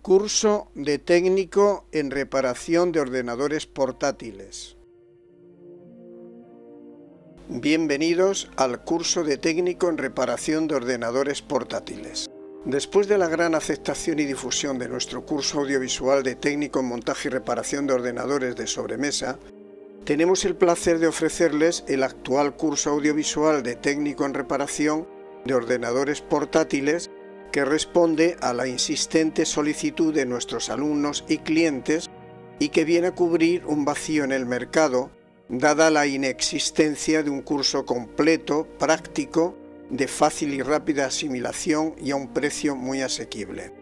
Curso de técnico en reparación de ordenadores portátiles. Bienvenidos al curso de técnico en reparación de ordenadores portátiles. Después de la gran aceptación y difusión de nuestro curso audiovisual de técnico en montaje y reparación de ordenadores de sobremesa, tenemos el placer de ofrecerles el actual curso audiovisual de técnico en reparación de ordenadores portátiles, que responde a la insistente solicitud de nuestros alumnos y clientes y que viene a cubrir un vacío en el mercado, dada la inexistencia de un curso completo, práctico, de fácil y rápida asimilación y a un precio muy asequible.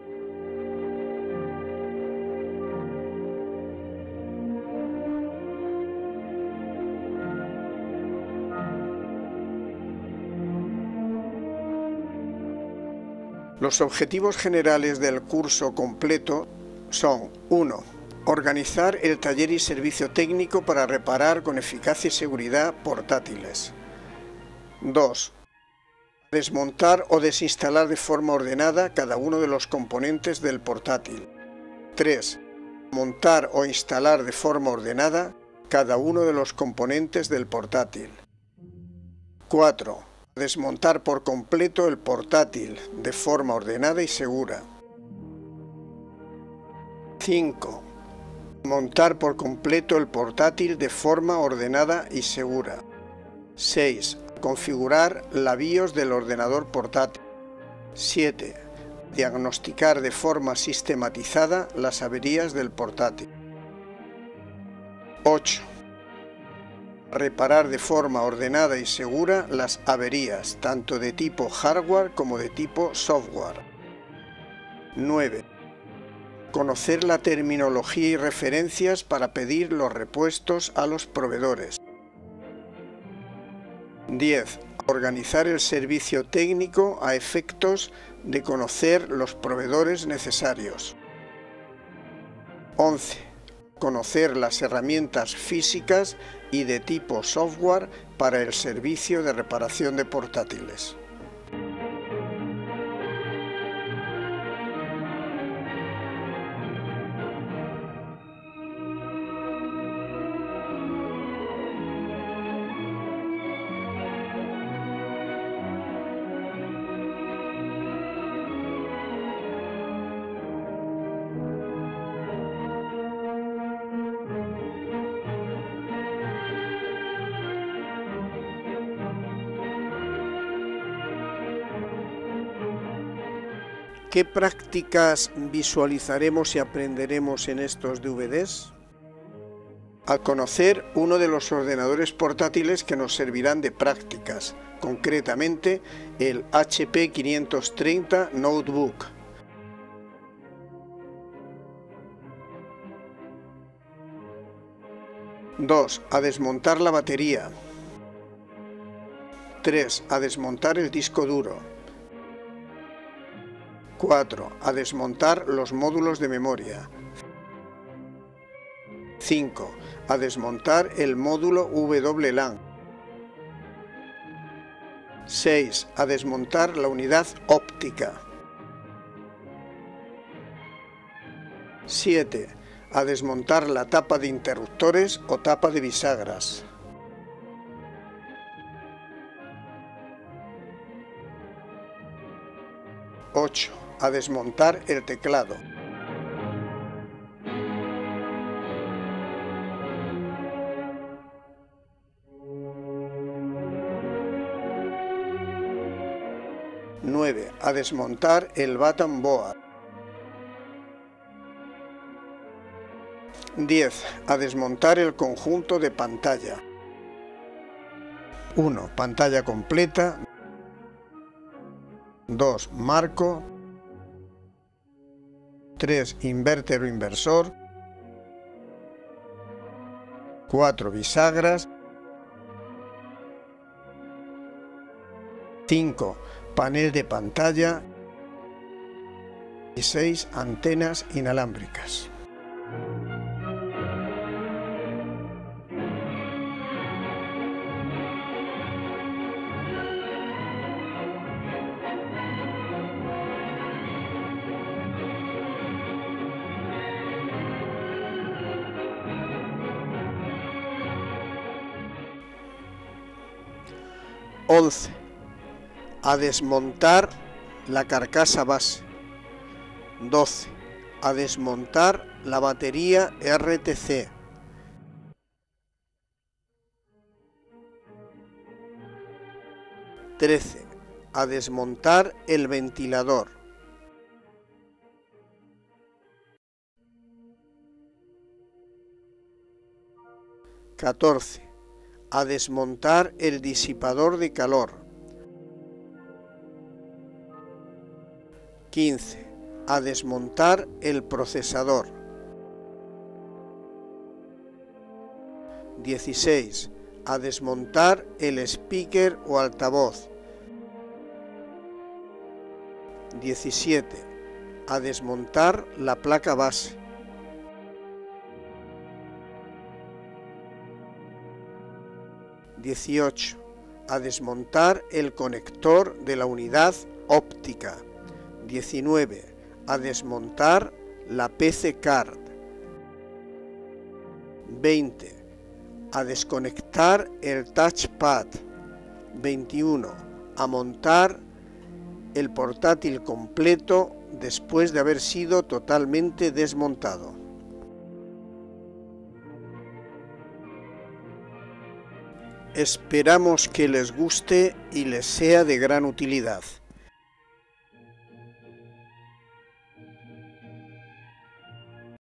Los objetivos generales del curso completo son: 1. Organizar el taller y servicio técnico para reparar con eficacia y seguridad portátiles. 2. Desmontar o desinstalar de forma ordenada cada uno de los componentes del portátil. 3. Montar o instalar de forma ordenada cada uno de los componentes del portátil. 4. Desmontar por completo el portátil de forma ordenada y segura. 5. Montar por completo el portátil de forma ordenada y segura. 6. Configurar la BIOS del ordenador portátil. 7. Diagnosticar de forma sistematizada las averías del portátil. 8. Reparar de forma ordenada y segura las averías, tanto de tipo hardware como de tipo software. 9. Conocer la terminología y referencias para pedir los repuestos a los proveedores. 10. Organizar el servicio técnico a efectos de conocer los proveedores necesarios. 11. Conocer las herramientas físicas y de tipo software para el servicio de reparación de portátiles. ¿Qué prácticas visualizaremos y aprenderemos en estos DVDs? Al conocer uno de los ordenadores portátiles que nos servirán de prácticas, concretamente el HP 530 Notebook. Dos, a desmontar la batería. 3. A desmontar el disco duro. 4. A desmontar los módulos de memoria. 5. A desmontar el módulo WLAN. 6. A desmontar la unidad óptica. 7. A desmontar la tapa de interruptores o tapa de bisagras. 8. A desmontar el teclado. 9. A desmontar el button board. 10. A desmontar el conjunto de pantalla. 1. Pantalla completa. 2. Marco. 3. Inverter o inversor. 4. Bisagras. 5. Panel de pantalla. Y 6. Antenas inalámbricas. 11. A desmontar la carcasa base. 12. A desmontar la batería RTC. 13. A desmontar el ventilador. 14. A desmontar el disipador de calor. 15. A desmontar el procesador. 16. A desmontar el speaker o altavoz. 17. A desmontar la placa base. 18. A desmontar el conector de la unidad óptica. 19. A desmontar la PC Card. 20. A desconectar el touchpad. 21. A montar el portátil completo después de haber sido totalmente desmontado. Esperamos que les guste y les sea de gran utilidad.